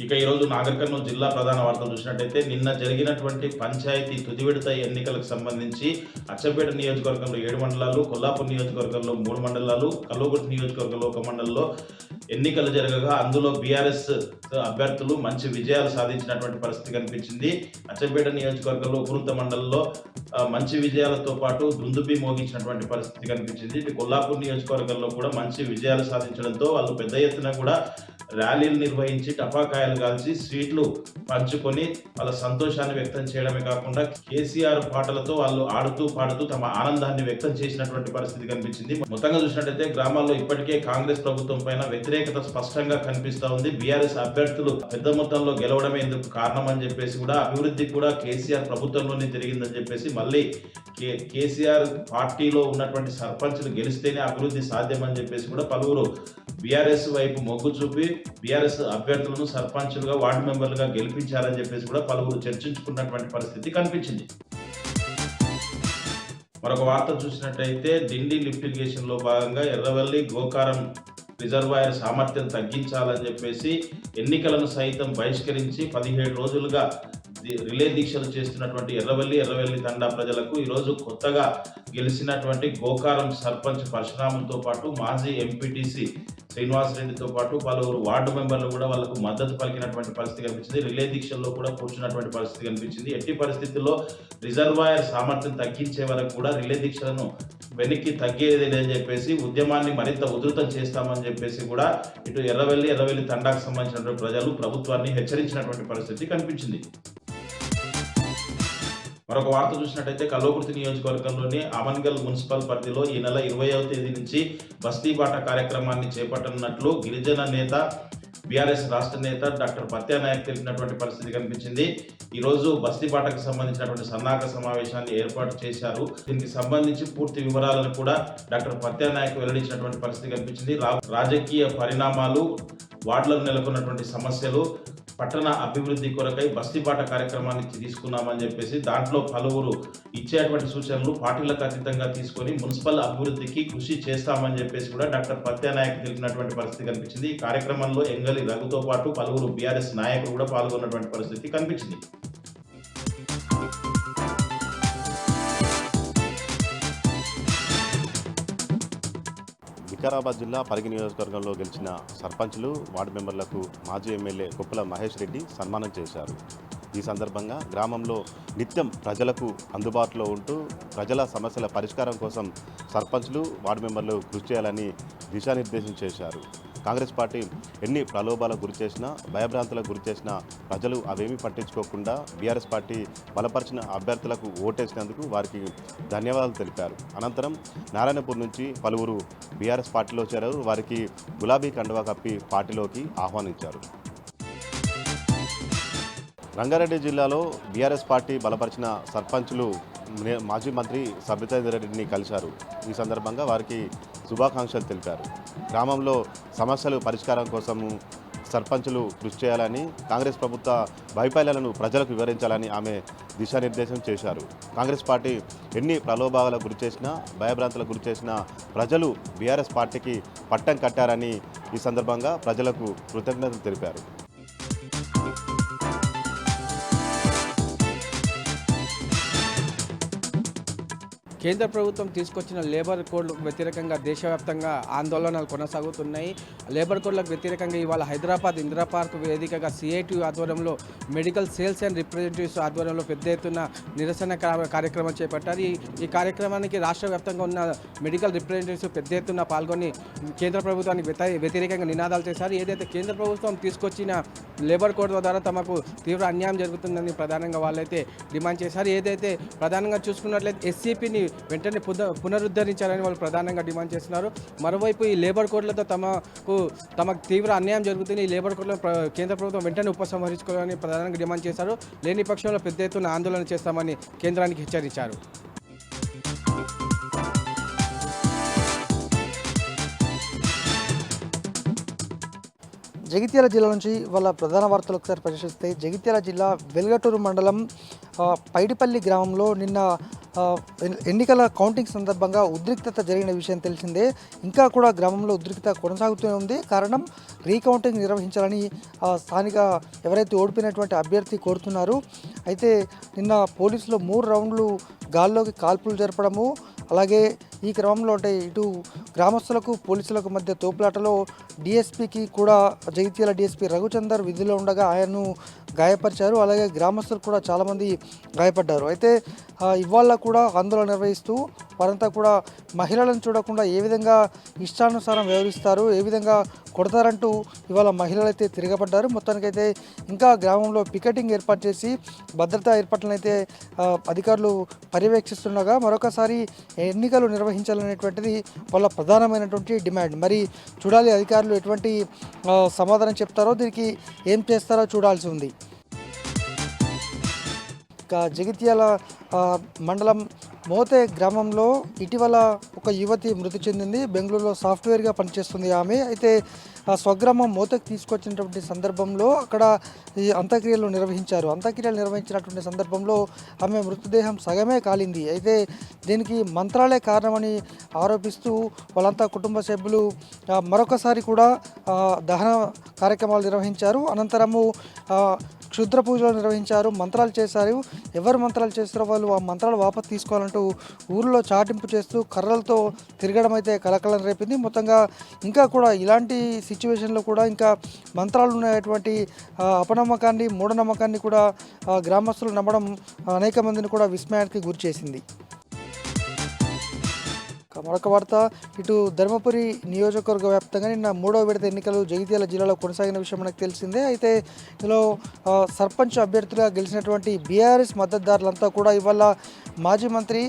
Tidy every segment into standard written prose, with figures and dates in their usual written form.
ఇక ఈరోజు నాగర్ కర్నూలు జిల్లా ప్రధాన వార్తలు చూసినట్టయితే నిన్న జరిగినటువంటి పంచాయతీ తుది విడత ఎన్నికలకు సంబంధించి అచ్చంపేట నియోజకవర్గంలో 7 మండలాలు, కొల్లాపూర్ నియోజకవర్గంలో 3 మండలాలు, కల్వకుర్తి నియోజకవర్గంలో 1 మండలంలో ఎన్నికలు జరగగా అందులో బీఆర్ఎస్ అభ్యర్థులు మంచి విజయాలు సాధించినటువంటి పరిస్థితి కనిపించింది. అచ్చంపేట నియోజకవర్గంలో ఉగురుత మండలంలో మంచి విజయాలతో పాటు దుందుబి మోగించినటువంటి పరిస్థితి కనిపించింది. ఇటు కొల్లాపూర్ నియోజకవర్గంలో కూడా మంచి విజయాలు సాధించడంతో వాళ్ళు పెద్ద ఎత్తున కూడా ర్యాలీలు నిర్వహించి టపాకాయలు కాల్చి స్వీట్లు పంచుకొని వాళ్ళ సంతోషాన్ని వ్యక్తం చేయడమే కాకుండా కేసీఆర్ పాటలతో వాళ్ళు ఆడుతూ పాడుతూ తమ ఆనందాన్ని వ్యక్తం చేసినటువంటి పరిస్థితి కనిపించింది. మొత్తంగా చూసినట్టయితే గ్రామాల్లో ఇప్పటికే కాంగ్రెస్ ప్రభుత్వం పైన వ్యతిరేకత స్పష్టంగా కనిపిస్తా ఉంది. బీఆర్ఎస్ అభ్యర్థులు పెద్ద మొత్తంలో గెలవడమే ఇందుకు కారణం అని చెప్పేసి కూడా అభివృద్ధి కూడా కేసీఆర్ ప్రభుత్వంలోనే జరిగిందని చెప్పేసి మళ్ళీ కేసీఆర్ పార్టీలో ఉన్నటువంటి సర్పంచులు గెలిస్తేనే అభివృద్ధి సాధ్యమని చెప్పేసి కూడా పలువురు బీఆర్ఎస్ వైపు మొగ్గు చూపి బీఆర్ఎస్ అభ్యర్థులను సర్పంచులుగా వార్డు మెంబర్లుగా గెలిపించారని చెప్పేసి కూడా పలువురు చర్చించుకున్నటువంటి పరిస్థితి కనిపించింది. మరొక వార్త చూసినట్టయితే డిండి లిఫ్ట్ ఇరిగేషన్ లో భాగంగా ఎర్రవల్లి గోకారం రిజర్వాయర్ సామర్థ్యం తగ్గించాలని చెప్పేసి ఎన్నికలను సైతం బహిష్కరించి 17 రోజులుగా రిలే దీక్షలు చేస్తున్నటువంటి ఎర్రవల్లి తండా ప్రజలకు ఈరోజు కొత్తగా గెలిచినటువంటి గోకారం సర్పంచ్ పరశురాములతో పాటు మాజీ ఎంపీటీసీ శ్రీనివాసరెడ్డితో పాటు పలువురు వార్డు మెంబర్లు కూడా వాళ్ళకు మద్దతు పలికినటువంటి పరిస్థితి కనిపించింది. రిలే దీక్షల్లో కూడా కూర్చున్నటువంటి పరిస్థితి కనిపించింది. ఎట్టి పరిస్థితుల్లో రిజర్వాయర్ సామర్థ్యం తగ్గించే వరకు కూడా రిలే దీక్షలను వెనక్కి తగ్గేది లేదని చెప్పేసి ఉద్యమాన్ని మరింత ఉధృతం చేస్తామని చెప్పేసి కూడా ఇటు ఎర్రవల్లి తండాకు సంబంధించినటువంటి ప్రజలు ప్రభుత్వాన్ని హెచ్చరించినటువంటి పరిస్థితి కనిపించింది. మరొక వార్త చూసినట్టయితే కల్వకుర్తి నియోజకవర్గంలోని అమన్గల్ మున్సిపల్ పరిధిలో ఈ నెల 20వ తేదీ నుంచి బస్తీ బాట కార్యక్రమాన్ని చేపట్టనున్నట్లు గిరిజన నేత బీఆర్ఎస్ రాష్ట్ర నేత డాక్టర్ పత్యానాయక్ తెలిపినటువంటి పరిస్థితి కనిపించింది. ఈరోజు బస్తీ బాటకు సంబంధించినటువంటి సన్నాహక సమావేశాన్ని ఏర్పాటు చేశారు. దీనికి సంబంధించి పూర్తి వివరాలను కూడా డాక్టర్ పత్యానాయక్ వెల్లడించినటువంటి పరిస్థితి కనిపించింది. రాజకీయ పరిణామాలు, వార్డులకు నెలకొన్నటువంటి సమస్యలు, పట్టణ అభివృద్ధి కొరకై బస్తీబాట కార్యక్రమాన్ని తీసుకున్నామని చెప్పేసి దాంట్లో పలువురు ఇచ్చేటువంటి సూచనలు పార్టీలకు అతీతంగా తీసుకొని మున్సిపల్ అభివృద్ధికి కృషి చేస్తామని చెప్పేసి కూడా డాక్టర్ పత్యానాయక్ తెలిపినటువంటి పరిస్థితి కనిపించింది. ఈ కార్యక్రమంలో ఎంగలి రఘుతో పాటు పలువురు బీఆర్ఎస్ నాయకులు కూడా పాల్గొన్నటువంటి పరిస్థితి కనిపించింది. వికారాబాద్ జిల్లా పరిగి నియోజకవర్గంలో గెలిచిన సర్పంచ్లు, వార్డు మెంబర్లకు మాజీ ఎమ్మెల్యే కొప్పుల మహేష్ రెడ్డి సన్మానం చేశారు. ఈ సందర్భంగా గ్రామంలో నిత్యం ప్రజలకు అందుబాటులో ఉంటూ ప్రజల సమస్యల పరిష్కారం కోసం సర్పంచ్లు, వార్డు మెంబర్లు కృషి చేయాలని దిశానిర్దేశం చేశారు. కాంగ్రెస్ పార్టీ ఎన్ని ప్రలోభాలకు గురి చేసినా, భయభ్రాంతులకు గురి చేసినా ప్రజలు అవేమీ పట్టించుకోకుండా బీఆర్ఎస్ పార్టీ బలపరిచిన అభ్యర్థులకు ఓటేసినందుకు వారికి ధన్యవాదాలు తెలిపారు. అనంతరం నారాయణపూర్ నుంచి పలువురు బీఆర్ఎస్ పార్టీలో చేరారు. వారికి గులాబీ కండువా కప్పి పార్టీలోకి ఆహ్వానించారు. రంగారెడ్డి జిల్లాలో బీఆర్ఎస్ పార్టీ బలపరిచిన సర్పంచులు మాజీ మంత్రి సబితాందర్ రెడ్డిని కలిశారు. ఈ సందర్భంగా వారికి శుభాకాంక్షలు తెలిపారు. గ్రామంలో సమస్యలు పరిష్కారం కోసము సర్పంచులు కృషి చేయాలని, కాంగ్రెస్ ప్రభుత్వ వైఫల్యాలను ప్రజలకు వివరించాలని ఆమె దిశానిర్దేశం చేశారు. కాంగ్రెస్ పార్టీ ఎన్ని ప్రలోభాలకు గురి చేసినా, భయభ్రాంతులకు గురి చేసినా ప్రజలు బీఆర్ఎస్ పార్టీకి పట్టం కట్టారని ఈ సందర్భంగా ప్రజలకు కృతజ్ఞతలు తెలిపారు. కేంద్ర ప్రభుత్వం తీసుకొచ్చిన లేబర్ కోడ్లకు వ్యతిరేకంగా దేశవ్యాప్తంగా ఆందోళనలు కొనసాగుతున్నాయి. లేబర్ కోడ్లకు వ్యతిరేకంగా ఇవాళ హైదరాబాద్ ఇందిరా పార్క్ వేదికగా సిఐటి ఆధ్వర్యంలో మెడికల్ సేల్స్ అండ్ రిప్రజెంటేటివ్స్ ఆధ్వర్యంలో పెద్ద ఎత్తున నిరసన కార్యక్రమం చేపట్టారు. ఈ కార్యక్రమానికి రాష్ట్ర వ్యాప్తంగా ఉన్న మెడికల్ రిప్రజెంటేటివ్స్ పెద్ద ఎత్తున పాల్గొని కేంద్ర ప్రభుత్వానికి వ్యతిరేకంగా నినాదాలు చేశారు. ఏదైతే కేంద్ర ప్రభుత్వం తీసుకొచ్చిన లేబర్ కోడ్ ద్వారా తమకు తీవ్ర అన్యాయం జరుగుతుందని ప్రధానంగా వాళ్ళైతే డిమాండ్ చేశారు. ఏదైతే ప్రధానంగా చూసుకున్నట్లయితే ఎస్సీపీని వెంటనే పునరుద్ధరించాలని వాళ్ళు ప్రధానంగా డిమాండ్ చేస్తున్నారు. మరోవైపు ఈ లేబర్ కోడ్లతో తమకు తీవ్ర అన్యాయం జరుగుతుంది. ఈ లేబర్ కోడ్లను కేంద్ర ప్రభుత్వం వెంటనే ఉపసంహరించుకోవాలని ప్రధానంగా డిమాండ్ చేశారు. లేని పక్షంలో పెద్ద ఎత్తున ఆందోళన చేస్తామని కేంద్రానికి హెచ్చరించారు. జగిత్యాల జిల్లా నుంచి వాళ్ళ ప్రధాన వార్తలు ఒకసారి పరిశీలిస్తే జగిత్యాల జిల్లా వెల్గటూరు మండలం పైడిపల్లి గ్రామంలో నిన్న ఎన్నికల కౌంటింగ్ సందర్భంగా ఉద్రిక్తత జరిగిన విషయం తెలిసిందే. ఇంకా కూడా గ్రామంలో ఉద్రిక్తత కొనసాగుతూనే ఉంది. కారణం రీకౌంటింగ్ నిర్వహించాలని స్థానిక ఎవరైతే ఓడిపోయినటువంటి అభ్యర్థి కోరుతున్నారు. అయితే నిన్న పోలీసులు 3 రౌండ్లు గాల్లోకి కాల్పులు జరపడము, అలాగే ఈ క్రమంలో అంటే ఇటు గ్రామస్తులకు పోలీసులకు మధ్య తోపులాటలో డిఎస్పీకి కూడా జగిత్యాల డిఎస్పీ రఘుచందర్ విధిలో ఉండగా ఆయన్ను గాయపరిచారు. అలాగే గ్రామస్తులు కూడా చాలామంది గాయపడ్డారు. అయితే ఇవాళ కూడా ఆందోళన నిర్వహిస్తూ వారంతా కూడా మహిళలను చూడకుండా ఏ విధంగా ఇష్టానుసారం వ్యవహరిస్తారు, ఏ విధంగా కొడతారంటూ ఇవాళ మహిళలు అయితే తిరగబడ్డారు. మొత్తానికైతే ఇంకా గ్రామంలో పికెటింగ్ ఏర్పాటు చేసి భద్రతా ఏర్పాట్లను అయితే అధికారులు పర్యవేక్షిస్తుండగా మరొకసారి ఎన్నికలు నిర్వహించాలనేటువంటిది వాళ్ళ ప్రధానమైనటువంటి డిమాండ్. మరి చూడాలి అధికారులు ఎటువంటి సమాధానం చెప్తారో, దీనికి ఏం చేస్తారో చూడాల్సి ఉంది. ఇక జగిత్యాల మండలం మోతే గ్రామంలో ఇటీవల ఒక యువతి మృతి చెందింది. బెంగళూరులో సాఫ్ట్వేర్గా పనిచేస్తుంది ఆమె. అయితే స్వగ్రామం మోతకు తీసుకొచ్చినటువంటి సందర్భంలో అక్కడ ఈ అంత్యక్రియలు నిర్వహించినటువంటి సందర్భంలో ఆమె మృతదేహం సగమే కాలింది. అయితే దీనికి మంత్రాలే కారణమని ఆరోపిస్తూ వాళ్ళంతా కుటుంబ సభ్యులు మరొకసారి కూడా దహన కార్యక్రమాలు నిర్వహించారు. అనంతరము క్షుద్ర పూజలు నిర్వహించారు, మంత్రాలు చేశారు. ఎవరు మంత్రాలు చేస్తారో వాళ్ళు ఆ మంత్రాలు వాపసు తీసుకోవాలంటూ ఊరిలో చాటింపు చేస్తూ కర్రలతో తిరగడం అయితే కలకలం రేపింది. మొత్తంగా ఇంకా కూడా ఇలాంటి సిచ్యువేషన్లో కూడా ఇంకా మంత్రాలు ఉన్నటువంటి అపనమ్మకాన్ని, మూఢనమ్మకాన్ని కూడా గ్రామస్తులు నమ్మడం అనేక మందిని కూడా విస్మయానికి గురి చేసింది. మరొక వార్త, ఇటు ధర్మపురి నియోజకవర్గ వ్యాప్తంగా నిన్న 3వ విడత ఎన్నికలు జగిత్యాల జిల్లాలో కొనసాగిన విషయం మనకు తెలిసిందే. అయితే ఇందులో సర్పంచ్ అభ్యర్థులుగా గెలిచినటువంటి బీఆర్ఎస్ మద్దతుదారులంతా కూడా ఇవాళ మాజీ మంత్రి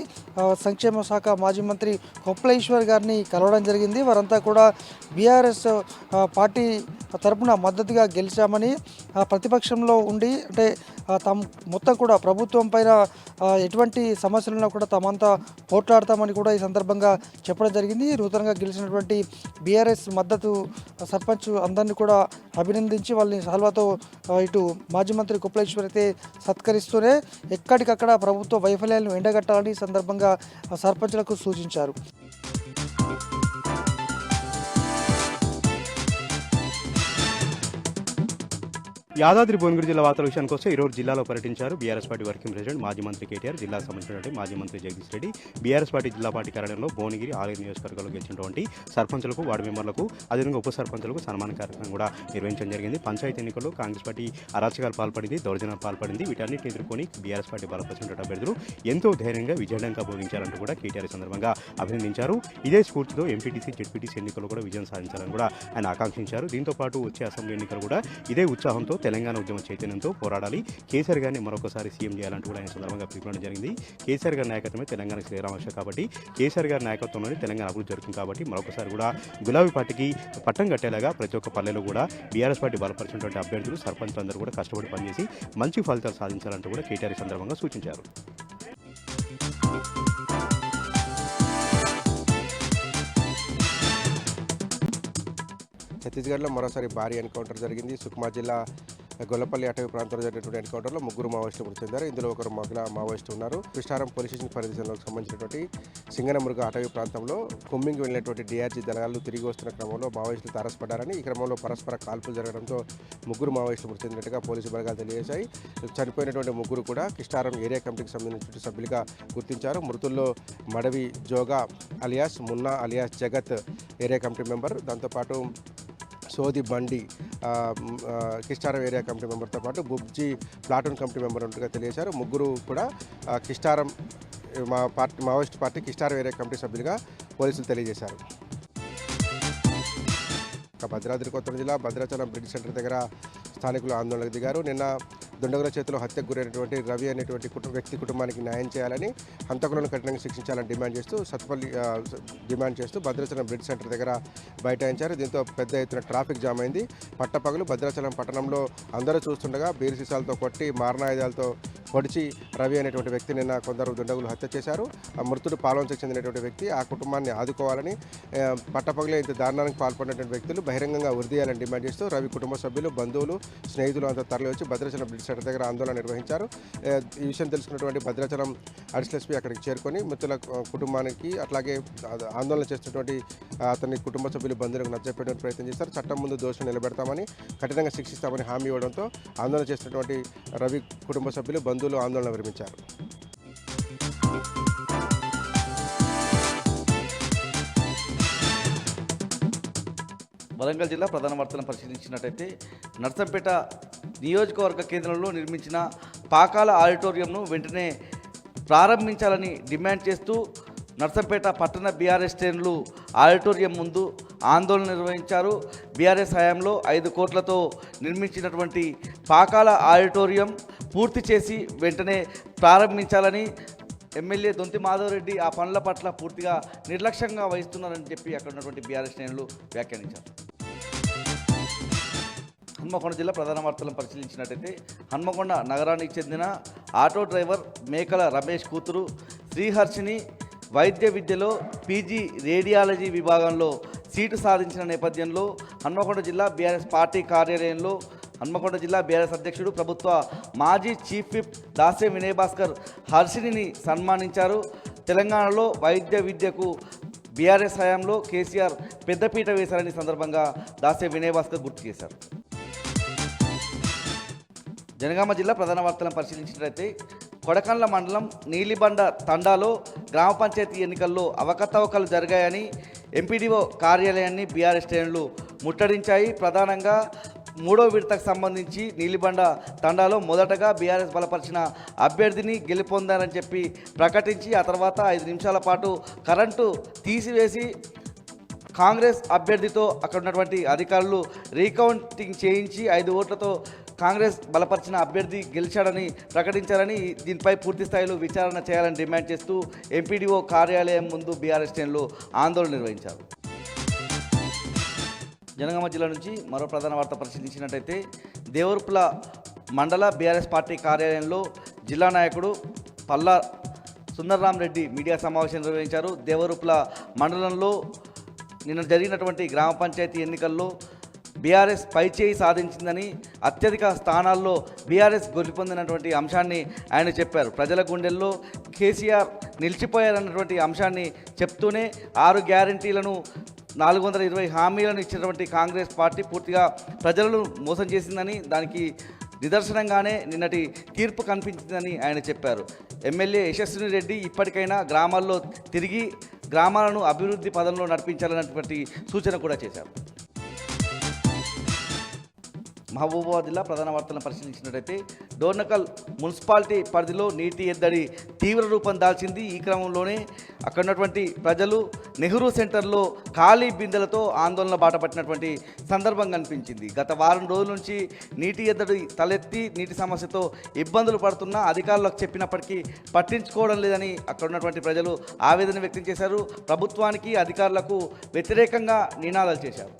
సంక్షేమ శాఖ మాజీ మంత్రి కొప్పుల ఈశ్వర్ గారిని కలవడం జరిగింది. వారంతా కూడా బీఆర్ఎస్ పార్టీ తరపున మద్దతుగా గెలిచామని, ప్రతిపక్షంలో ఉండి అంటే తాము మొత్తం కూడా ప్రభుత్వం పైన ఎటువంటి సమస్యలున్నా కూడా తామంతా పోట్లాడతామని కూడా ఈ సందర్భంగా చెప్పడం జరిగింది. నూతనంగా గెలిచినటువంటి బీఆర్ఎస్ మద్దతు సర్పంచ్ అందరినీ కూడా అభినందించి వాళ్ళని సాల్వాతో ఇటు మాజీ మంత్రి కొప్పులేశ్వర్ అయితే సత్కరిస్తూనే ఎక్కడికక్కడ ప్రభుత్వ వైఫల్యాలను ఎండగట్టాలని ఈ సందర్భంగా సర్పంచ్లకు సూచించారు. యాదాద్రి భువనగిరి జిల్లా వార్తల విషయానికి వస్తే ఈరోజు జిల్లాలో పర్యటించారు బీఆర్ఎస్ పార్టీ వర్కింగ్ ప్రెసిడెంట్ మాజీ మంత్రి కేటీఆర్, జిల్లాకు సంబంధించినటువంటి మాజీ మంత్రి జగదీష్ రెడ్డి. బీఆర్ఎస్ పార్టీ జిల్లా పార్టీ కార్యాలయంలో భువనగిరి ఆలయ నియోజకవర్గాల్లో గెలిచినటువంటి సర్పంచులకు, వార్డు మెంబర్లకు, అదేవిధంగా ఉప సర్పంచులకు సన్మాన కార్యక్రమం కూడా నిర్వహించడం జరిగింది. పంచాయతీ ఎన్నికల్లో కాంగ్రెస్ పార్టీ అరాచకాలు పాల్పడింది, దౌర్జన్యాలు పాల్పడింది. వీటన్నిటిని ఎదుర్కొని బీఆర్ఎస్ పార్టీ బలపరిచినటువంటి అభ్యర్థులు ఎంతో ధైర్యంగా విజయంగా బోధించారంటూ కూడా కేటీఆర్ సందర్భంగా అభినందించారు. ఇదే స్ఫూర్తితో ఎంపీటీసీ, జెడ్పీటీసీ ఎన్నికల్లో కూడా విజయం సాధించాలని కూడా ఆయన ఆకాంక్షించారు. దీంతో పాటు వచ్చే అసెంబ్లీ ఎన్నికలు కూడా ఇదే ఉత్సాహంతో తెలంగాణ ఉద్యమ చైతన్యంతో పోరాడాలి, కేసీఆర్ గారిని మరొకసారి సీఎం చేయాలంటూ కూడా ఆయన సందర్భంగా పిలుపుకోవడం జరిగింది. కేసీఆర్ గారి నాయకత్వమే తెలంగాణకు శ్రీరామర్ష కాబట్టి, కేసీఆర్ గారి నాయకత్వంలోనే తెలంగాణ అభివృద్ధి జరుగుతుంది కాబట్టి మరొకసారి కూడా గులాబీ పార్టీకి పట్టం కట్టేలాగా ప్రతి ఒక్క పల్లెలో కూడా బీఆర్ఎస్ పార్టీ బలపరిచినటువంటి అభ్యర్థులు, సర్పంచులందరూ కూడా కష్టపడి పనిచేసి మంచి ఫలితాలు సాధించాలంటూ కూడా కేటీఆర్ సందర్భంగా సూచించారు. ఛత్తీస్గఢ్లో మరోసారి భారీ ఎన్కౌంటర్ జరిగింది. సుక్మా జిల్లా గొల్లపల్లి అటవీ ప్రాంతంలో జరిగినటువంటి ఎన్కౌంటర్లో 3 మావోయిస్టులు మృతి చెందారు. ఇందులో ఒకరు మహిళా మావోయిస్టు ఉన్నారు. కృష్ణారం పోలీస్ స్టేషన్ పరిధిలోకి సంబంధించినటువంటి సింగనమురుగ అటవీ ప్రాంతంలో కుమ్మింగ్ వెళ్ళినటువంటి డీఆర్జీ దళాలు తిరిగి వస్తున్న క్రమంలో మావోయిస్టులు తారసపడ్డారని, ఈ క్రమంలో పరస్పర కాల్పులు జరగడంతో 3 మావోయిస్టులు మృతి చెందినట్టుగా పోలీసు బలగాలు తెలియజేశాయి. చనిపోయినటువంటి 3 కూడా కృష్ణారం ఏరియా కమిటీకి సంబంధించిన సభ్యులుగా గుర్తించారు. మృతుల్లో మడవి జోగా అలియాస్ మున్నా అలియాస్ జగత్ ఏరియా కమిటీ మెంబర్, దాంతోపాటు సోది బండి కిస్టారం ఏరియా కమిటీ మెంబర్తో పాటు బుబ్జీ ప్లాటూన్ కమిటీ మెంబర్ ఉన్నట్టుగా తెలియజేశారు. 3 కూడా Kistaram Maoist party Kistaram area committee సభ్యులుగా పోలీసులు తెలియజేశారు. భద్రాద్రి కొత్తగూడెం జిల్లా భద్రాచలం బ్రిడ్జ్ సెంటర్ దగ్గర స్థానికులు ఆందోళనకు దిగారు. నిన్న దుండగుల చేతిలో హత్యకు గురైనటువంటి రవి అనేటువంటి వ్యక్తి కుటుంబానికి న్యాయం చేయాలని, హంతకులను కఠినంగా శిక్షించాలని డిమాండ్ చేస్తూ భద్రాచలం బ్రిడ్జ్ సెంటర్ దగ్గర బైఠాయించారు. దీంతో పెద్ద ఎత్తున ట్రాఫిక్ జామ్ అయింది. పట్టపగలు భద్రాచలం పట్టణంలో అందరూ చూస్తుండగా బీరు సీసాలతో కొట్టి, మారణాయుధాలతో పొడిచి రవి అనేటువంటి వ్యక్తి నిన్న కొందరు దుండగులు హత్య చేశారు. ఆ మృతుడు పాల్వంచకు చెందినటువంటి వ్యక్తి. ఆ కుటుంబాన్ని ఆదుకోవాలని పట్టపగలే ఇంత దారుణానికి పాల్పడినటువంటి వ్యక్తులు బహిరంగంగా ఉరిదీయాలని డిమాండ్ చేస్తూ రవి కుటుంబ సభ్యులు, బంధువులు, స్నేహితులు అంతా తరలివచ్చి భద్రాచలం బ్రిడ్జ్ సెంటర్ దగ్గర ఆందోళన నిర్వహించారు. ఈ విషయం తెలుసుకున్నటువంటి భద్రాచలం అడిషనల్ ఎస్పీ అక్కడికి చేరుకొని మృతుల కుటుంబానికి అట్లాగే ఆందోళన చేస్తున్నటువంటి అతని కుటుంబ సభ్యులు, బంధువులకు నచ్చజెప్పడానికి ప్రయత్నం చేశారు. చట్టం ముందు దోషులను నిలబెడతామని, కఠినంగా శిక్షిస్తామని హామీ ఇవ్వడంతో ఆందోళన చేస్తున్నటువంటి రవి కుటుంబ సభ్యులు, బంధువులు ఆందోళన విరమించారు. వరంగల్ జిల్లా ప్రధాన వార్తలను పరిశీలించినట్టయితే నర్సంపేట నియోజకవర్గ కేంద్రంలో నిర్మించిన పాకాల ఆడిటోరియంను వెంటనే ప్రారంభించాలని డిమాండ్ చేస్తూ నర్సంపేట పట్టణ బీఆర్ఎస్ శ్రేణులు ఆడిటోరియం ముందు ఆందోళన నిర్వహించారు. బీఆర్ఎస్ హయాంలో 5 కోట్లతో నిర్మించినటువంటి పాకాల ఆడిటోరియం పూర్తి చేసి వెంటనే ప్రారంభించాలని ఎమ్మెల్యే దొంతి మాధవరెడ్డి ఆ పనుల పట్ల పూర్తిగా నిర్లక్ష్యంగా వహిస్తున్నారని చెప్పి అక్కడ ఉన్నటువంటి బీఆర్ఎస్ శ్రేణులు వ్యాఖ్యానించారు. హన్మకొండ జిల్లా ప్రధాన వార్తలను పరిశీలించినట్టయితే హన్మకొండ నగరానికి చెందిన ఆటో డ్రైవర్ మేకల రమేష్ కూతురు శ్రీహర్షిని వైద్య విద్యలో పీజీ రేడియాలజీ విభాగంలో సీటు సాధించిన నేపథ్యంలో హన్మకొండ జిల్లా బీఆర్ఎస్ పార్టీ కార్యాలయంలో హన్మకొండ జిల్లా బీఆర్ఎస్ అధ్యక్షుడు, ప్రభుత్వ మాజీ చీఫ్ విప్ దాసే వినయ్ భాస్కర్ హర్షిని సన్మానించారు. తెలంగాణలో వైద్య విద్యకు బీఆర్ఎస్ హయాంలో కేసీఆర్ పెద్దపీట వేశారని సందర్భంగా దాసే వినయ్ భాస్కర్ గుర్తు చేశారు. జనగామ జిల్లా ప్రధాన వార్తలను పరిశీలించినట్లయితే కొడకండ్ల మండలం నీలిబండ తండాలో గ్రామ పంచాయతీ ఎన్నికల్లో అవకతవకలు జరిగాయని ఎంపీడీఓ కార్యాలయాన్ని బీఆర్ఎస్ శ్రేణులు ముట్టడించాయి. ప్రధానంగా 3వ విడతకు సంబంధించి నీలిబండ తండాలో మొదటగా బీఆర్ఎస్ బలపరిచిన అభ్యర్థిని గెలుపొందారని చెప్పి ప్రకటించి ఆ తర్వాత 5 నిమిషాల పాటు కరెంటు తీసివేసి కాంగ్రెస్ అభ్యర్థితో అక్కడ ఉన్నటువంటి అధికారులు రీకౌంటింగ్ చేయించి 5 ఓట్లతో కాంగ్రెస్ బలపరిచిన అభ్యర్థి గెలిచాడని ప్రకటించారని, దీనిపై పూర్తి స్థాయిలో విచారణ చేయాలని డిమాండ్ చేస్తూ ఎంపీడీఓ కార్యాలయం ముందు బీఆర్ఎస్ శ్రేణులు ఆందోళన నిర్వహించారు. జనగామ జిల్లా నుంచి మరో ప్రధాన వార్త పరిశీలించినట్టయితే దేవరుపుల మండల బీఆర్ఎస్ పార్టీ కార్యాలయంలో జిల్లా నాయకుడు పల్లా సుందర్రామ్ రెడ్డి మీడియా సమావేశం నిర్వహించారు. దేవరుపుల మండలంలో నిన్న జరిగినటువంటి గ్రామ పంచాయతీ ఎన్నికల్లో బీఆర్ఎస్ పైచేయి సాధించిందని, అత్యధిక స్థానాల్లో బీఆర్ఎస్ గెలుపొందినటువంటి అంశాన్ని ఆయన చెప్పారు. ప్రజల గుండెల్లో కేసీఆర్ నిలిచిపోయారన్నటువంటి అంశాన్ని చెప్తూనే 6 గ్యారంటీలను 420 హామీలను ఇచ్చినటువంటి కాంగ్రెస్ పార్టీ పూర్తిగా ప్రజలను మోసం చేసిందని, దానికి నిదర్శనంగానే నిన్నటి తీర్పు కనిపించిందని ఆయన చెప్పారు. ఎమ్మెల్యే యశస్విని రెడ్డి ఇప్పటికైనా గ్రామాల్లో తిరిగి గ్రామాలను అభివృద్ధి పదంలో నడిపించాలన్నటువంటి సూచన కూడా చేశారు. మహబూబాబాద్ జిల్లా ప్రధాన వార్తలను పరిశీలించినట్టయితే డోర్నకల్ మున్సిపాలిటీ పరిధిలో నీటి ఎద్దడి తీవ్ర రూపం దాల్చింది. ఈ క్రమంలోనే అక్కడ ఉన్నటువంటి ప్రజలు నెహ్రూ సెంటర్లో ఖాళీ బిందెలతో ఆందోళన బాటపట్టినటువంటి సందర్భం కనిపించింది. గత వారం రోజుల నుంచి నీటి ఎద్దడి తలెత్తి నీటి సమస్యతో ఇబ్బందులు పడుతున్నా అధికారులకు చెప్పినప్పటికీ పట్టించుకోవడం లేదని అక్కడ ఉన్నటువంటి ప్రజలు ఆవేదన వ్యక్తం చేశారు. ప్రభుత్వానికి అధికారులకు వ్యతిరేకంగా నినాదాలు చేశారు.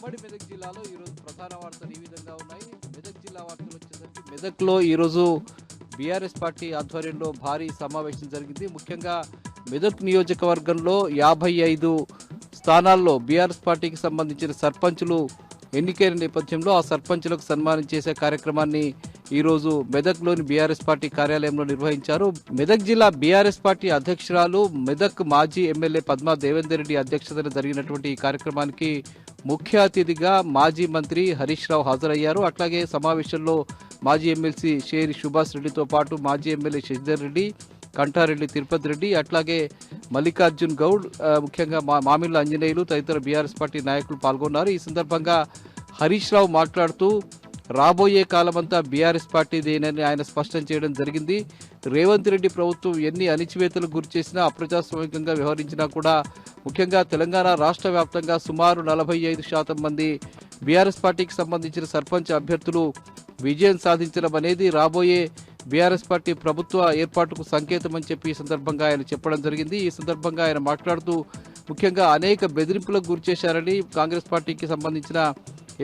ఉమ్మడి మెదక్ జిల్లాలో ఈరోజు ప్రధాన వార్తలు ఈ విధంగా ఉన్నాయి. మెదక్ జిల్లా వార్తలు వచ్చేసరికి మెదక్లో ఈరోజు బీఆర్ఎస్ పార్టీ ఆధ్వర్యంలో భారీ సమావేశం జరిగింది. ముఖ్యంగా మెదక్ నియోజకవర్గంలో 55 స్థానాల్లో బీఆర్ఎస్ పార్టీకి సంబంధించిన సర్పంచులు ఎన్నికైన నేపథ్యంలో ఆ సర్పంచులకు సన్మానం చేసే కార్యక్రమాన్ని ఈరోజు మెదక్లోని బీఆర్ఎస్ పార్టీ కార్యాలయంలో నిర్వహించారు. మెదక్ జిల్లా బీఆర్ఎస్ పార్టీ అధ్యక్షురాలు, మెదక్ మాజీ ఎమ్మెల్యే పద్మా దేవేందర్ రెడ్డి అధ్యక్షతన జరిగినటువంటి ఈ కార్యక్రమానికి ముఖ్య అతిథిగా మాజీ మంత్రి హరీష్ రావు హాజరయ్యారు. అట్లాగే సమావేశంలో మాజీ ఎమ్మెల్సీ షేరి సుభాష్ రెడ్డితో పాటు మాజీ ఎమ్మెల్యే శశిధర్ రెడ్డి, కంఠారెడ్డి తిరుపతి రెడ్డి, అట్లాగే మల్లికార్జున్ గౌడ్, ముఖ్యంగా మామిళ్ళ ఆంజనేయులు తదితర బీఆర్ఎస్ పార్టీ నాయకులు పాల్గొన్నారు. ఈ సందర్భంగా హరీష్ రావు మాట్లాడుతూ రాబోయే కాలమంతా బీఆర్ఎస్ పార్టీదేనని ఆయన స్పష్టం చేయడం జరిగింది. రేవంత్ రెడ్డి ప్రభుత్వం ఎన్ని అణిచివేతలకు గురి చేసినా, అప్రజాస్వామికంగా వ్యవహరించినా కూడా ముఖ్యంగా తెలంగాణ రాష్ట్ర వ్యాప్తంగా సుమారు 45% మంది బీఆర్ఎస్ పార్టీకి సంబంధించిన సర్పంచ్ అభ్యర్థులు విజయం సాధించడం అనేది రాబోయే బీఆర్ఎస్ పార్టీ ప్రభుత్వ ఏర్పాటుకు సంకేతమని చెప్పి ఈ సందర్భంగా ఆయన చెప్పడం జరిగింది. ఈ సందర్భంగా ఆయన మాట్లాడుతూ ముఖ్యంగా అనేక బెదిరింపులకు గురి చేశారని, కాంగ్రెస్ పార్టీకి సంబంధించిన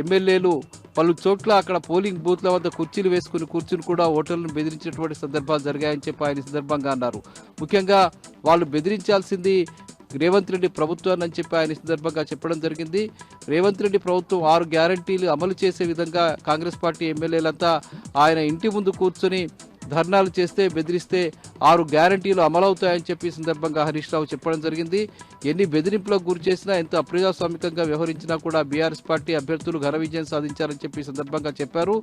ఎమ్మెల్యేలు పలు చోట్ల అక్కడ పోలింగ్ బూత్ల వద్ద కుర్చీలు వేసుకుని కూర్చుని కూడా ఓటర్లను బెదిరించినటువంటి సందర్భాలు జరిగాయని చెప్పి ఆయన సందర్భంగా అన్నారు. ముఖ్యంగా వాళ్ళు బెదిరించాల్సింది రేవంత్ రెడ్డి ప్రభుత్వాన్ని అని చెప్పి ఆయన సందర్భంగా చెప్పడం జరిగింది. రేవంత్ రెడ్డి ప్రభుత్వం 6 గ్యారంటీలు అమలు చేసే విధంగా కాంగ్రెస్ పార్టీ ఎమ్మెల్యేలంతా ఆయన ఇంటి ముందు కూర్చొని ధర్నాలు చేస్తే బెదిరిస్తే 6 గ్యారంటీలు అమలవుతాయని చెప్పి సందర్భంగా హరీష్ రావు చెప్పడం జరిగింది. ఎన్ని బెదిరింపులకు గురి చేసినా ఎంత అప్రజాస్వామికంగా వ్యవహరించినా కూడా బీఆర్ఎస్ పార్టీ అభ్యర్థులు ఘన విజయం సాధించారని చెప్పి సందర్భంగా చెప్పారు.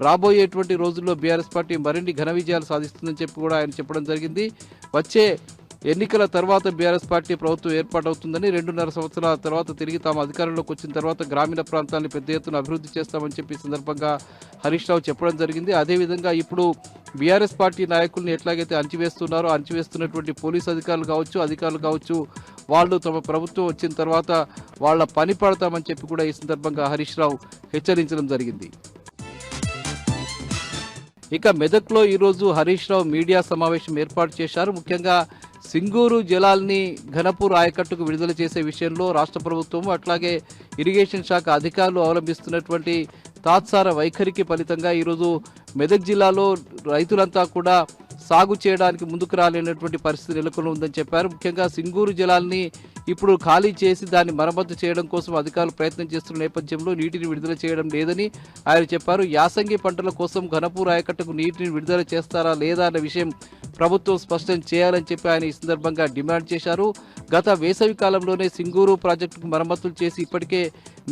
రాబోయేటువంటి రోజుల్లో బీఆర్ఎస్ పార్టీ మరిన్ని ఘన విజయాలు సాధిస్తుందని చెప్పి కూడా ఆయన చెప్పడం జరిగింది. వచ్చే ఎన్నికల తర్వాత బీఆర్ఎస్ పార్టీ ప్రభుత్వం ఏర్పాటవుతుందని, 2.5 సంవత్సరాల తర్వాత తిరిగి తాము అధికారంలోకి వచ్చిన తర్వాత గ్రామీణ ప్రాంతాలను పెద్ద ఎత్తున అభివృద్ధి చేస్తామని చెప్పి సందర్భంగా హరీష్ రావు చెప్పడం జరిగింది. అదేవిధంగా ఇప్పుడు బీఆర్ఎస్ పార్టీ నాయకుల్ని ఎట్లాగైతే అణచివేస్తున్నారో అణచివేస్తున్నటువంటి పోలీసు అధికారులు కావచ్చు వాళ్ళు తమ ప్రభుత్వం వచ్చిన తర్వాత వాళ్ళ పని పడతామని చెప్పి కూడా ఈ సందర్భంగా హరీష్ రావు హెచ్చరించడం జరిగింది. ఇక మెదక్లో ఈరోజు హరీష్ రావు మీడియా సమావేశం ఏర్పాటు చేశారు. ముఖ్యంగా సింగూరు జలాల్ని ఘనపూర్ ఆయకట్టుకు విడుదల చేసే విషయంలో రాష్ట్ర ప్రభుత్వం అట్లాగే ఇరిగేషన్ శాఖ అధికారులు అవలంబిస్తున్నటువంటి తాత్సార వైఖరికి ఫలితంగా ఈరోజు మెదక్ జిల్లాలో రైతులంతా కూడా సాగు చేయడానికి ముందుకు రాలేనటువంటి పరిస్థితి నెలకొని ఉందని చెప్పారు. ముఖ్యంగా సింగూరు జలాల్ని ఇప్పుడు ఖాళీ చేసి దాన్ని మరమ్మతు చేయడం కోసం అధికారులు ప్రయత్నం చేస్తున్న నేపథ్యంలో నీటిని విడుదల చేయడం లేదని ఆయన చెప్పారు. యాసంగి పంటల కోసం ఘనపూర్ ఆయకట్టుకు నీటిని విడుదల చేస్తారా లేదా అన్న విషయం ప్రభుత్వం స్పష్టం చేయాలని చెప్పి ఆయన ఈ సందర్భంగా డిమాండ్ చేశారు. గత వేసవి కాలంలోనే సింగూరు ప్రాజెక్టుకు మరమ్మతులు చేసి ఇప్పటికే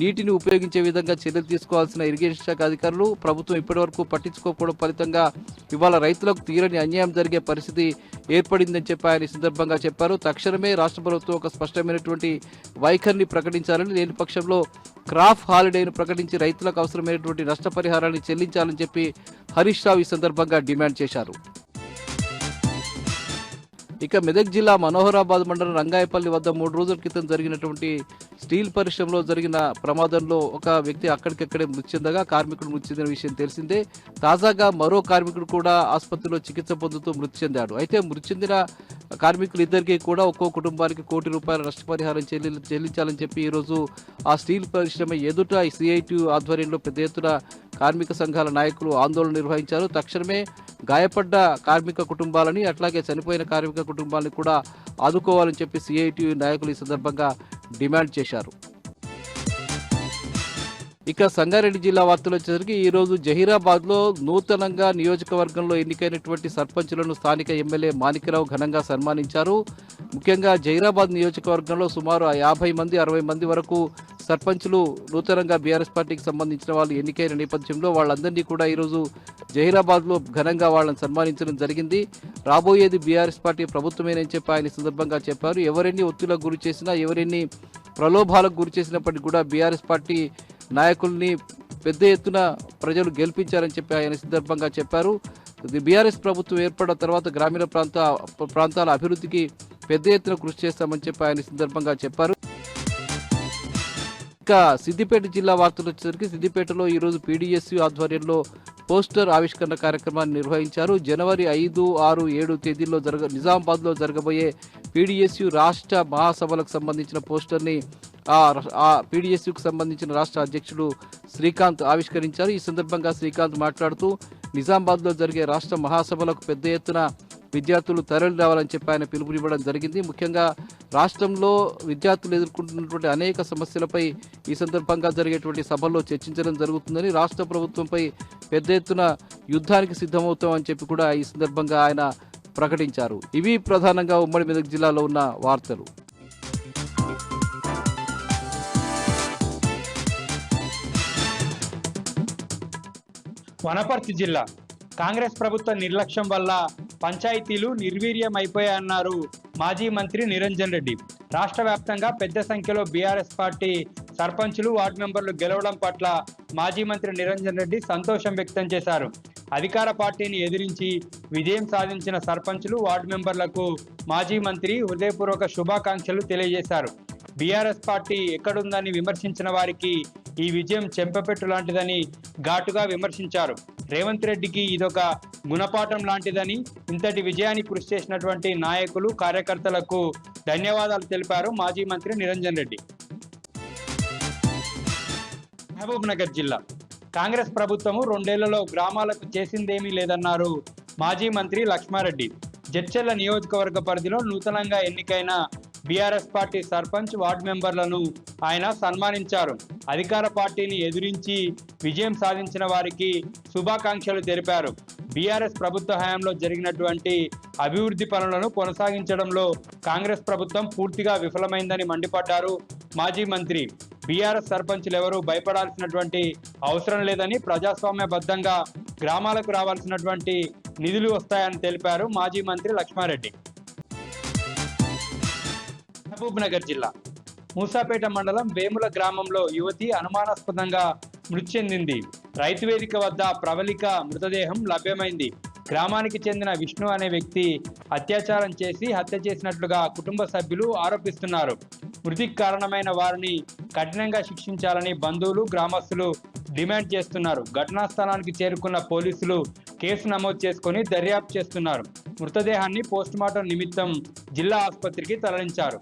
నీటిని ఉపయోగించే విధంగా చర్యలు తీసుకోవాల్సిన ఇరిగేషన్ శాఖ అధికారులు ప్రభుత్వం ఇప్పటివరకు పట్టించుకోకపోవడం ఫలితంగా ఇవాళ రైతులకు తీరని అన్యాయం జరిగే పరిస్థితి ఏర్పడిందని చెప్పి ఆయన ఈ సందర్భంగా చెప్పారు. తక్షణమే రాష్ట్ర ప్రభుత్వం ఒక స్పష్టమైనటువంటి వైఖరిని ప్రకటించాలని, లేని పక్షంలో క్రాప్ హాలిడేను ప్రకటించి రైతులకు అవసరమైనటువంటి నష్టపరిహారాన్ని చెల్లించాలని చెప్పి హరీష్ రావు ఈ సందర్భంగా డిమాండ్ చేశారు. ఇక మెదక్ జిల్లా మనోహరాబాద్ మండలం రంగాయపల్లి వద్ద 3 రోజుల క్రితం జరిగినటువంటి స్టీల్ పరిశ్రమలో జరిగిన ప్రమాదంలో ఒక వ్యక్తి అక్కడికక్కడే మృతి చెందగా కార్మికుడు మృతి చెందిన విషయం తెలిసిందే. తాజాగా మరో కార్మికుడు కూడా ఆసుపత్రిలో చికిత్స పొందుతూ మృతి చెందాడు. అయితే మృతి చెందిన కార్మికులు ఇద్దరికీ కూడా ఒక్కో కుటుంబానికి ₹1 కోటి నష్టపరిహారం చెల్లించాలని చెప్పి ఈరోజు ఆ స్టీల్ పరిశ్రమ ఎదుట సిఐటి ఆధ్వర్యంలో పెద్ద ఎత్తున కార్మిక సంఘాల నాయకులు ఆందోళన నిర్వహించారు. తక్షణమే గాయపడ్డ కార్మిక కుటుంబాలని అట్లాగే చనిపోయిన కార్మిక కుటుంబాలని కూడా ఆదుకోవాలని చెప్పి సిఐటి నాయకులు ఈ సందర్భంగా డిమాండ్ చేశారు. ఇక సంగారెడ్డి జిల్లా వార్తలు వచ్చేసరికి ఈరోజు జహీరాబాద్లో నూతనంగా నియోజకవర్గంలో ఎన్నికైనటువంటి సర్పంచులను స్థానిక ఎమ్మెల్యే మాణిక్యరావు ఘనంగా సన్మానించారు. ముఖ్యంగా జహీరాబాద్ నియోజకవర్గంలో సుమారు 50 మంది 60 మంది వరకు సర్పంచులు నూతనంగా బీఆర్ఎస్ పార్టీకి సంబంధించిన వాళ్ళు ఎన్నికైన నేపథ్యంలో వాళ్ళందరినీ కూడా ఈరోజు జహీరాబాద్లో ఘనంగా వాళ్ళని సన్మానించడం జరిగింది. రాబోయేది బీఆర్ఎస్ పార్టీ ప్రభుత్వమేనని చెప్పి ఆయన సందర్భంగా చెప్పారు. ఎవరెన్ని ఒత్తిళ్లకు గురి చేసినా, ఎవరెన్ని ప్రలోభాలకు గురి చేసినప్పటికీ కూడా బీఆర్ఎస్ పార్టీ నాయకుల్ని పెద్ద ఎత్తున ప్రజలు గెలిపించారని చెప్పి ఆయన సందర్భంగా చెప్పారు. బీఆర్ఎస్ ప్రభుత్వం ఏర్పడిన తర్వాత గ్రామీణ ప్రాంతాల అభివృద్ధికి పెద్ద ఎత్తున కృషి చేస్తామని చెప్పి ఆయన సందర్భంగా చెప్పారు. ఇక సిద్దిపేట జిల్లా వార్తలు వచ్చేసరికి సిద్దిపేటలో ఈరోజు పీడీఎస్యూ ఆధ్వర్యంలో పోస్టర్ ఆవిష్కరణ కార్యక్రమాన్ని నిర్వహించారు. జనవరి 5, 6, 7 తేదీల్లో నిజామాబాద్లో జరగబోయే పీడీఎస్యూ రాష్ట్ర మహాసభలకు సంబంధించిన పోస్టర్ని ఆ పీడీఎస్యూకి సంబంధించిన రాష్ట్ర అధ్యక్షుడు శ్రీకాంత్ ఆవిష్కరించారు. ఈ సందర్భంగా శ్రీకాంత్ మాట్లాడుతూ నిజామాబాద్లో జరిగే రాష్ట్ర మహాసభలకు పెద్ద ఎత్తున విద్యార్థులు తరలి రావాలని చెప్పి ఆయన పిలుపునివ్వడం జరిగింది. ముఖ్యంగా రాష్ట్రంలో విద్యార్థులు ఎదుర్కొంటున్నటువంటి అనేక సమస్యలపై ఈ సందర్భంగా జరిగేటువంటి సభల్లో చర్చించడం జరుగుతుందని, రాష్ట్ర ప్రభుత్వంపై పెద్ద ఎత్తున యుద్ధానికి సిద్ధమవుతామని చెప్పి కూడా ఈ సందర్భంగా ఆయన ప్రకటించారు. ఇవి ప్రధానంగా ఉమ్మడి మెదక్ జిల్లాలో ఉన్న వార్తలు. వనపర్తి జిల్లా కాంగ్రెస్ ప్రభుత్వ నిర్లక్ష్యం వల్ల పంచాయతీలు నిర్వీర్యమైపోయాయన్నారు మాజీ మంత్రి నిరంజన్ రెడ్డి. రాష్ట్ర వ్యాప్తంగా పెద్ద సంఖ్యలో బీఆర్ఎస్ పార్టీ సర్పంచులు, వార్డు మెంబర్లు గెలవడం పట్ల మాజీ మంత్రి నిరంజన్ రెడ్డి సంతోషం వ్యక్తం చేశారు. అధికార పార్టీని ఎదిరించి విజయం సాధించిన సర్పంచులు, వార్డు మెంబర్లకు మాజీ మంత్రి హృదయపూర్వక శుభాకాంక్షలు తెలియజేశారు. బీఆర్ఎస్ పార్టీ ఎక్కడుందని విమర్శించిన వారికి ఈ విజయం చెంపపెట్టు లాంటిదని ఘాటుగా విమర్శించారు. రేవంత్ రెడ్డికి ఇదొక గుణపాఠం లాంటిదని, ఇంతటి విజయాన్ని కృషి చేసినటువంటి నాయకులు, కార్యకర్తలకు ధన్యవాదాలు తెలిపారు మాజీ మంత్రి నిరంజన్ రెడ్డి. మహబూబ్ నగర్ జిల్లా కాంగ్రెస్ ప్రభుత్వము 2 ఏళ్లలో గ్రామాలకు చేసిందేమీ లేదన్నారు మాజీ మంత్రి లక్ష్మారెడ్డి. జడ్చెర్ల నియోజకవర్గ పరిధిలో నూతనంగా ఎన్నికైన బీఆర్ఎస్ పార్టీ సర్పంచ్, వార్డు మెంబర్లను ఆయన సన్మానించారు. అధికార పార్టీని ఎదిరించి విజయం సాధించిన వారికి శుభాకాంక్షలు తెలిపారు. బీఆర్ఎస్ ప్రభుత్వ హయాంలో జరిగినటువంటి అభివృద్ధి పనులను కొనసాగించడంలో కాంగ్రెస్ ప్రభుత్వం పూర్తిగా విఫలమైందని మండిపడ్డారు మాజీ మంత్రి. బీఆర్ఎస్ సర్పంచులు ఎవరూ భయపడాల్సినటువంటి అవసరం లేదని, ప్రజాస్వామ్యబద్ధంగా గ్రామాలకు రావాల్సినటువంటి నిధులు వస్తాయని తెలిపారు మాజీ మంత్రి లక్ష్మారెడ్డి. మహబూబ్నగర్ జిల్లా మూసాపేట మండలం వేముల గ్రామంలో యువతి అనుమానాస్పదంగా మృతి చెందింది. రైతు వేదిక వద్ద ప్రవళిక మృతదేహం లభ్యమైంది. గ్రామానికి చెందిన విష్ణు అనే వ్యక్తి అత్యాచారం చేసి హత్య చేసినట్లుగా కుటుంబ సభ్యులు ఆరోపిస్తున్నారు. మృతికి కారణమైన వారిని కఠినంగా శిక్షించాలని బంధువులు, గ్రామస్తులు డిమాండ్ చేస్తున్నారు. ఘటనా స్థలానికి చేరుకున్న పోలీసులు కేసు నమోదు చేసుకుని దర్యాప్తు చేస్తున్నారు. మృతదేహాన్ని పోస్టుమార్టం నిమిత్తం జిల్లా ఆసుపత్రికి తరలించారు.